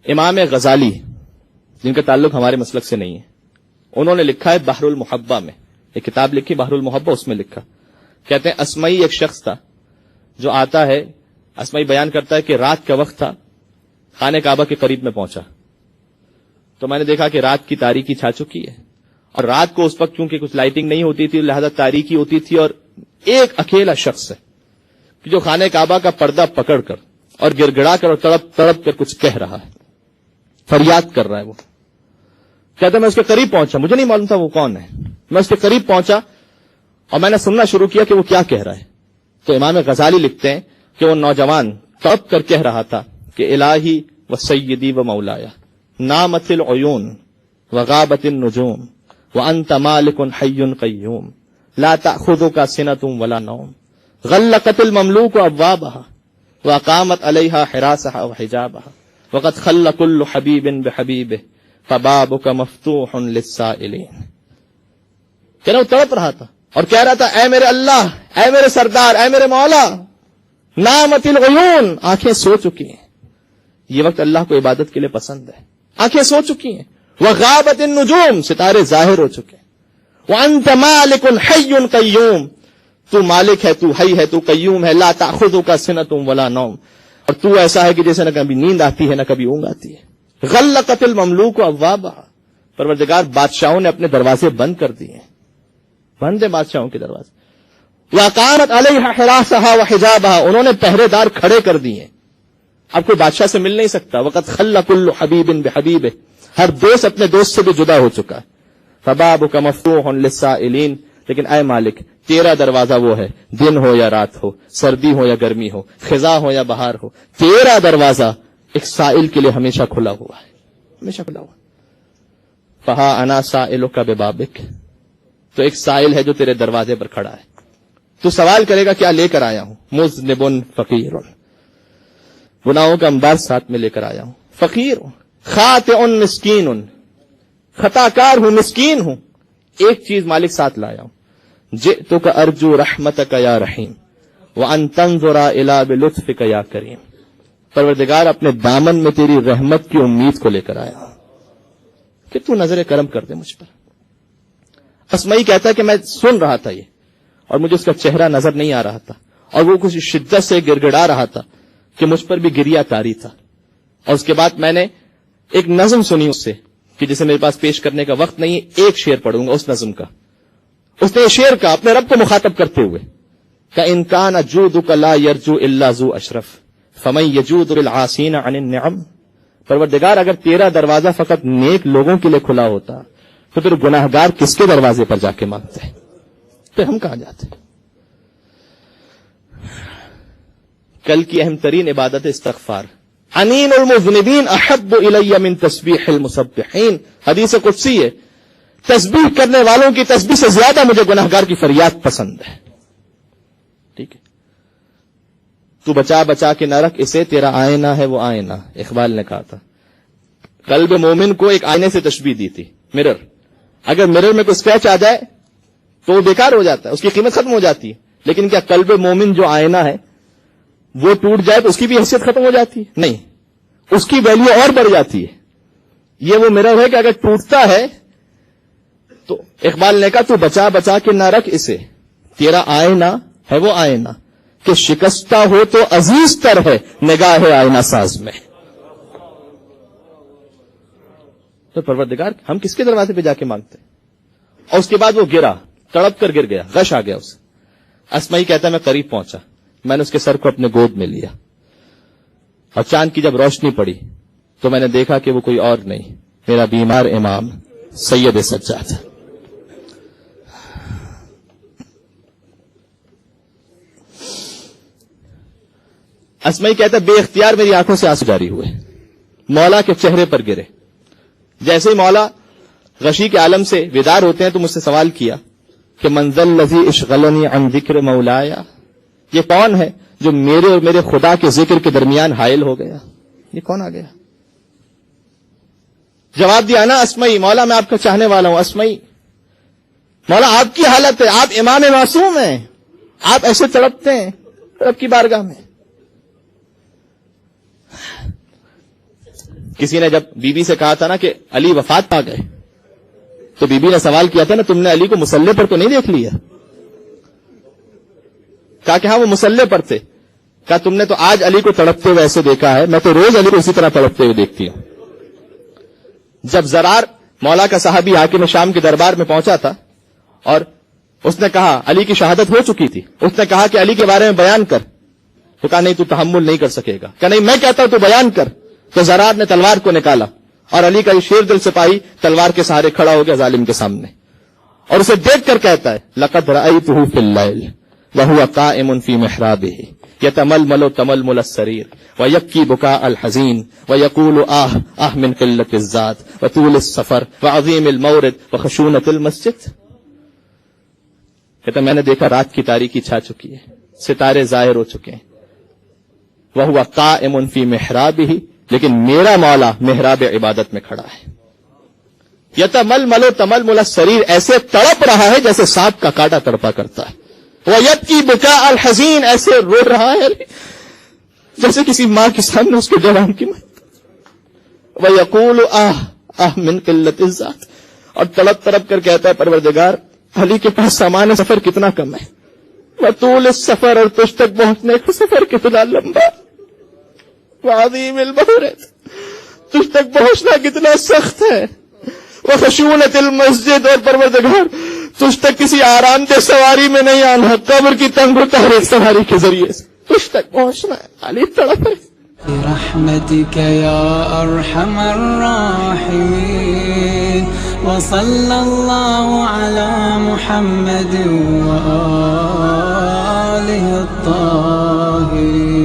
امام غزالی جن کا تعلق ہمارے مسلک سے نہیں ہے، انہوں نے لکھا ہے بحر المحبہ میں، ایک کتاب لکھی بحر المحبہ، اس میں لکھا، کہتے ہیں اسمعی ایک شخص تھا جو آتا ہے، اسمعی بیان کرتا ہے کہ رات کا وقت تھا، خانہ کعبہ کے قریب میں پہنچا تو میں نے دیکھا کہ رات کی تاریکی چھا چکی ہے، اور رات کو اس وقت کیونکہ کچھ لائٹنگ نہیں ہوتی تھی لہذا تاریکی ہوتی تھی، اور ایک اکیلا شخص ہے جو خانہ کعبہ کا پردہ پکڑ کر اور گڑ گڑا کر اور تڑپ تڑپ کر کچھ کہہ رہا ہے، فریاد کر رہا ہے۔ وہ کہتا میں اس کے قریب پہنچا، مجھے نہیں معلوم تھا وہ کون ہے، میں اس کے قریب پہنچا اور میں نے سننا شروع کیا کہ وہ کیا کہہ رہا ہے۔ تو امام غزالی لکھتے ہیں کہ وہ نوجوان تڑپ کر کہہ رہا تھا کہ الہی و سیدی و مولایا نامت العیون وغابت النجوم وانت مالک حی قیوم لا تأخذک سنۃ ولا نوم غلقت المملوک ابوابها واقامت علیہا حراسها وحجابها وقد خل كل حبیب بحبیبہ فبابک مفتوح للسائلین۔ کہنا وہ تڑپ رہا تھا اور کہہ رہا تھا اے میرے اللہ، اے میرے سردار، اے میرے مولا، نامت العیون، آنکھیں سو چکی ہیں، یہ وقت اللہ کو عبادت کے لیے پسند ہے، آنکھیں سو چکی ہیں، وغابت النجوم، ستارے ظاہر ہو چکے ہیں، وانت مالک حی قیوم، تو مالک ہے، تو حی ہے، تو قیوم ہے، لا تأخذک سنۃ ولا نوم، اور تو ایسا ہے کہ جیسے نہ کبھی نیند آتی ہے نہ کبھی اونگ آتی ہے، غلقت المملوک ابوابها، پروردگار بادشاہوں نے اپنے دروازے بند کر دیے، بند ہے بادشاہوں کے دروازے، وقامت علیہا حراسها وحجابها، انہوں نے پہرے دار کھڑے کر دیے، اب کوئی بادشاہ سے مل نہیں سکتا، وقت خل کل حبیب بحبیبہ، ہر دوست اپنے دوست سے بھی جدا ہو چکا ہے، فبابک مفتوح للسائلین، لیکن اے مالک تیرا دروازہ وہ ہے، دن ہو یا رات ہو، سردی ہو یا گرمی ہو، خزاں ہو یا بہار ہو، تیرا دروازہ ایک سائل کے لیے ہمیشہ کھلا ہوا ہے، ہمیشہ کھلا ہوا ہے۔ فہا انا سائلک ببابک، تو ایک سائل ہے جو تیرے دروازے پر کھڑا ہے، تو سوال کرے گا کیا لے کر آیا ہوں، مذنب فقیر، گناہوں کا انبار ساتھ میں لے کر آیا ہوں، فقیر ہوں، خاطئ مسکین، خطا کار ہوں، مسکین ہوں، ایک چیز مالک ساتھ لایا ہوں، جئتک ارجو رحمتک یا رحیم وان تنظر الی بلطفک یا کریم، پروردگار اپنے دامن میں تیری رحمت کی امید کو لے کر آیا ہوں کہ تو نظر کرم کر دے مجھ پر۔ اسمعی کہتا ہے کہ میں سن رہا تھا یہ، اور مجھے اس کا چہرہ نظر نہیں آ رہا تھا، اور وہ کچھ شدت سے گڑ گڑا رہا تھا کہ مجھ پر بھی گریا طاری تھا، اور اس کے بعد میں نے ایک نظم سنی اس سے کہ جسے میرے پاس پیش کرنے کا وقت نہیں ہے، ایک شعر پڑھوں گا اس نظم کا۔ اس نے یہ شعر کا اپنے رب کو مخاطب کرتے ہوئے کہ ان کان جودک لا یرجو الا ذو اشرف فمن یجود بالعاصین عن النعم، پروردگار اگر تیرا دروازہ فقط نیک لوگوں کے لیے کھلا ہوتا تو پھر گناہگار کس کے دروازے پر جا کے مانگتے، پھر ہم کہاں جاتے؟ کل کی اہم ترین عبادت استغفار، انین المذنبین احب الی من تسبیح المسبحین، حدیث قدسی ہے، تسبیح کرنے والوں کی تسبیح سے زیادہ مجھے گناہگار کی فریاد پسند ہے۔ ٹھیک ہے، تو بچا بچا کے نہ رکھ اسے، تیرا آئینہ ہے وہ آئینہ، اقبال نے کہا تھا۔ قلب مومن کو ایک آئینے سے تشبیہ دی تھی، مرر، اگر مرر میں کوئی اسکریچ آ جائے تو وہ بیکار ہو جاتا ہے، اس کی قیمت ختم ہو جاتی ہے، لیکن کیا قلب مومن جو آئینہ ہے وہ ٹوٹ جائے تو اس کی بھی حیثیت ختم ہو جاتی ہے؟ نہیں، اس کی ویلیو اور بڑھ جاتی ہے۔ یہ وہ مرر ہے کہ اگر ٹوٹتا ہے تو اقبال نے کہا تو بچا بچا کے نہ رکھ اسے، تیرا آئینہ ہے وہ آئینہ کہ شکستہ ہو تو عزیز تر ہے نگاہ آئینہ ساز میں۔ تو پروردگار ہم کس کے دروازے پہ جا کے مانگتے ہیں؟ اور اس کے بعد وہ گرا، تڑپ کر گر گیا، غش آ گیا اسے۔ اسمعی کہتا ہے میں قریب پہنچا، میں نے اس کے سر کو اپنے گود میں لیا، اور چاند کی جب روشنی پڑی تو میں نے دیکھا کہ وہ کوئی اور نہیں، میرا بیمار امام سید سجاد۔ اسمعی کہتا ہے بے اختیار میری آنکھوں سے آنسو جاری ہوئے، مولا کے چہرے پر گرے۔ جیسے ہی مولا غشی کے عالم سے بیدار ہوتے ہیں تو مجھ سے سوال کیا کہ من ذا الذی اشغلنی عن ذکر مولایا، یہ کون ہے جو میرے اور میرے خدا کے ذکر کے درمیان حائل ہو گیا؟ یہ کون آ گیا؟ جواب دیا نا اسمعی، مولا میں آپ کا چاہنے والا ہوں اسمعی، مولا آپ کی حالت ہے، آپ امام معصوم ہیں، آپ ایسے تڑپتے ہیں رب کی بارگاہ میں۔ کسی نے جب بی بی سے کہا تھا نا کہ علی وفات پا گئے، تو بی بی نے سوال کیا تھا نا تم نے علی کو مصلی پر تو نہیں دیکھ لیا؟ کہا کہ ہاں وہ مصلی پر تھے. کہا تم نے تو آج علی کو تڑپتے ہوئے ایسے دیکھا ہے، میں تو روز علی کو اسی طرح تڑپتے ہوئے دیکھتی ہوں. جب زرار مولا کا صحابی حاکم شام کے دربار میں پہنچا تھا اور اس نے کہا علی کی شہادت ہو چکی تھی، اس نے کہا کہ علی کے بارے میں بیان کر، تو کہا نہیں تو تحمل نہیں کر سکے گا. کہ نہیں میں کہتا ہوں تو بیان کر. تو زرار نے تلوار کو نکالا اور علی کا یہ شیر دل سپاہی تلوار کے سہارے کھڑا ہو گیا ظالم کے سامنے، اور اسے دیکھ کر کہتا ہے لقد رأیتہ فی اللیل وہو قائم فی محرابہ یتململ تململ السریر ویبکی بکاء الحزین ویقول آہ آہ من قلت الذات وطول السفر وعظیم المورد وخشونۃ المسجد. کہتا میں نے دیکھا رات کی تاریکی چھا چکی ہے، ستارے ظاہر ہو چکے ہیں، وہو قائم فی محرابہ، لیکن میرا مولا محراب عبادت میں کھڑا ہے. یتململ تململ السریر، ایسے تڑپ رہا ہے جیسے سانپ کا کاٹا تڑپا کرتا ہے. وَيَبْكِي بُكَاءَ الْحَزِينَ، ایسے رو رہا ہے جیسے کسی ماں کے سامنے اس کے جوان کی مت. وَيَقُولُ آہ آہ من قلت الذات، اور تڑپ تڑپ کر کہتا ہے پروردگار علی کے پاس سامان سفر کتنا کم ہے، وطول السفر، اور تجھ تک پہنچنے کا سفر کتنا لمبا، وعظیم المورد، تجھ تک پہنچنا کتنا سخت ہے، وخشونۃ المسجد، اور پروردگار تجھ تک کسی آرام دہ سواری میں نہیں آنا، قبر کی تنگ و تحریک سواری کے ذریعے سے تجھ تک پہنچنا ہے. علی تڑپ ہے. برحمتك يا أرحم الراحمين وصلى الله على محمد وآله الطاهرين.